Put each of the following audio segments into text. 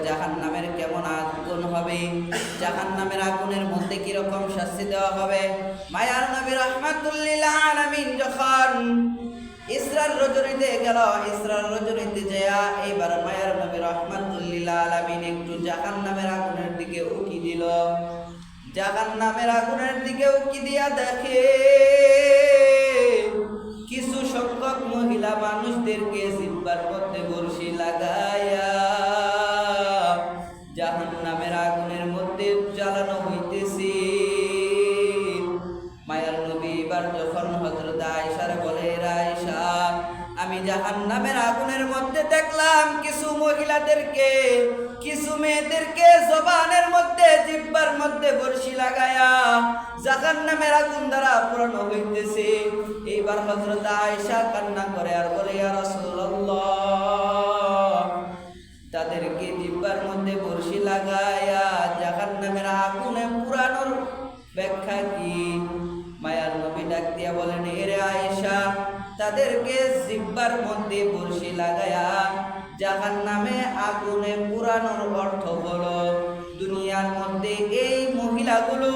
জাহান্নামের কেমন আগুন হবে, জাহান্নামের আগুনের মধ্যে কি রকম শাস্তি দেওয়া হবে। মায়ার নবী রাহমাতুল লিল আলামিন যখন ইসরার রজনীতে গেল, ইসরার রজনীতে যায় এইবার মায়ার নবী রাহমাতুল লিল আলামিন একটু জাহান্নামের আগুনের দিকে উকি দিল। জাহান্নামের আগুনের দিকে উকি দিয়া দেখে কিছু সংখ্যক মহিলা মানুষদেরকে জিহ্বার মধ্যে বর্শি লাগায়া জাহান্নামের আগুনের মধ্যে জ্বালানো হইতেছে। মায়ার নবী এবার যখন হযরত আয়েশারে বলে, আয়েশা, আমি জাহান্নামের আগুনের মধ্যে দেখলাম কিছু মহিলাদেরকে, কিছু মেয়েদেরকে জবানের মধ্যে জিহ্বার মধ্যে বর্শি লাগায়া জাহান্নামের আগুন দ্বারা পোড়ানো হইতেছে। এইবার হযরত আয়েশা কান্না করে আর বলে, ইয়া রাসূলুল্লাহ, তাদেরকে জিহ্বার মধ্যে বর্শি লাগায়া জাহান্নামের আগুনে পুরানোর ব্যাখ্যা কি? মায়ার নবী ডাক দিয়া বলেন, এরে আয়েশা, তাদেরকে জিহ্বার মধ্যে বর্শি লাগায়া জাহান্নামে আগুনে পুরানোর অর্থ হলো দুনিয়ার মধ্যে এই মহিলাগুলো,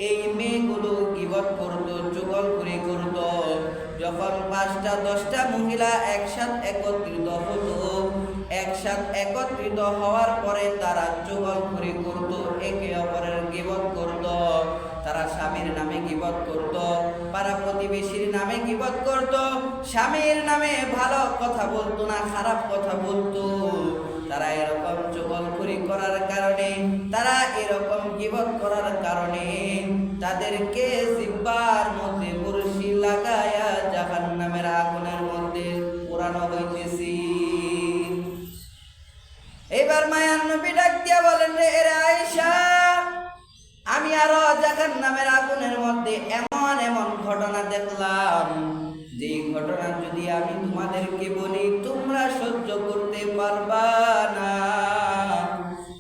এই মেয়েগুলো গীবত করতো, চুগলখড়ি করতো। যখন 5টা 10টা মহিলা একসাথে একত্রিত হতো, একসাথে একত্রিত হওয়ার পরে তারা চুগলখড়ি করত, একে অপরের গীবত করত। তারা স্বামীর নামে গীবত করত, পাড়া প্রতিবেশীর নামে গীবত করত, স্বামীর নামে ভালো কথা বলতো না, খারাপ কথা বলতো। তারা এরকম চুগলখড়ি করার কারণে, তারা এরকম গীবত করার কারণে তাদেরকে জিহ্বার মধ্যে বর্শি লাগায়া জাহান্নামের আগুনের মধ্যে পোড়ানো হইতেছে। এবার মায়ার নবী ডাক দিয়া বলেন, এরে আয়েশা, আমি আরো জাহান্নামের আগুনের মধ্যে এমন এমন ঘটনা দেখলাম, যে ঘটনা যদি আমি তোমাদেরকে বলি তোমরা সহ্য করতে পারবা না।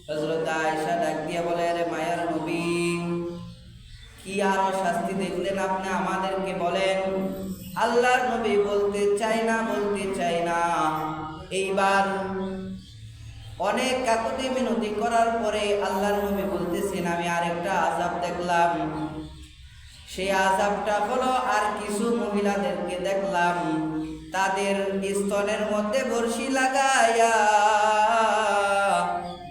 হযরত আয়েশা ডাক দিয়া বলে, আরে মায়ার নবী, কি আরো শাস্তি দেখলেন আপনি, আমাদেরকে বলেন। আল্লাহর নবী বলতে চাই না। এইবার অনেক কাকুতি মিনতি করার পরে আল্লাহর নবী বলতেছেন, আমি আরেকটা আযাব দেখলাম। সেই আযাবটা হলো, আর কিছু মহিলাদেরকে দেখলাম তাদের স্তনের মধ্যে বর্শি লাগায়া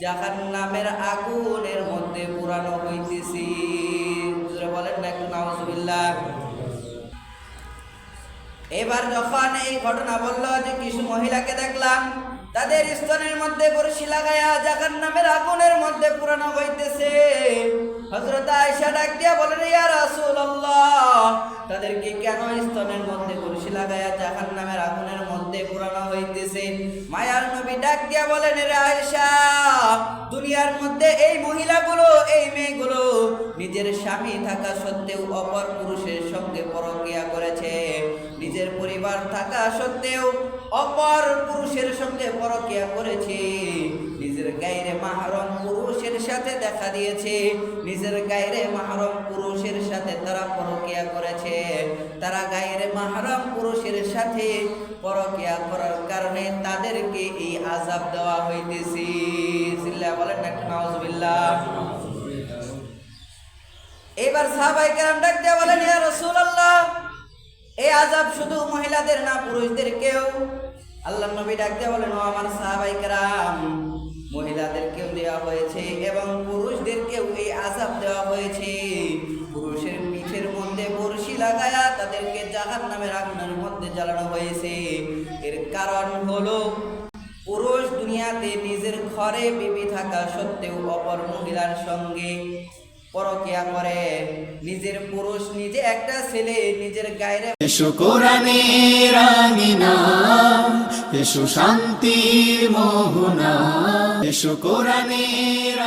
জাহান্নামের আগুনের মধ্যে পুরানো হইতেছে। বলেন না একটু নাউজুবিল্লাহ। এবার যখন এই ঘটনা বললো যে কিছু মহিলাকে দেখলাম তাদের স্তনের মধ্যে বর্শি লাগায়া জাহান্নামের আগুনের মধ্যে পুরানো হইতেছে, হযরত আয়েশা ডাক দিয়া বলেন, ইয়া রাসূলুল্লাহ, তাদেরকে কেন স্তনের মধ্যে বর্শি লাগায়া জাহান্নামের আগুনের মধ্যে পুরানো হইতেছে? মায়ার নবী ডাক দিয়া বলেন, রে আয়েশা, দুনিয়ার মধ্যে এই মহিলাগুলো, এই মেয়েগুলো নিজের স্বামী থাকা সত্ত্বেও অপর পুরুষের সঙ্গে পরকীয়া করেছে, নিজের পরিবার থাকা সত্ত্বেও অপর পুরুষের সঙ্গে পরকীয়া করেছে, নিজের গায়রে মাহরম পুরুষের সাথে দেখা দিয়েছে, নিজের গায়রে মাহরম পুরুষের সাথে তারা পরকীয়া করেছে। তারা গায়রে মাহরম পুরুষের সাথে পরকীয়া করার কারণে তাদেরকে এই আযাব দেওয়া হইতেছে। সিল্লা বলেন না নাউজুবিল্লাহ। এবার সাহাবায়ে কেরাম ডাক দিয়ে বলেন, ইয়া রাসূলুল্লাহ, এই আযাব শুধু মহিলাদের না, পুরুষদেরকেও? আল্লাহর নবী ডাক দিয়ে বলেন, ও আমার সাহাবায়ে কেরাম, মহিলাদেরকেও দেওয়া হয়েছে এবং পুরুষদেরকেও এই আযাব দেওয়া হয়েছে। পুরুষের পিঠের মধ্যে বর্শি লাগায়া তাদেরকে জাহান্নামের আগুনের মধ্যে জ্বালানো হয়েছে। এর কারণ হলো, পুরুষ দুনিয়াতে নিজের ঘরে বিবি থাকা সত্ত্বেও অপর মহিলার সঙ্গে পরকীয়া করে। নিজের পুরুষ, নিজে একটা ছেলে নিজের গায়রে। এসো কোরআনের আঙিনা, এসো শান্তির মোহনা, এসো কোরআনের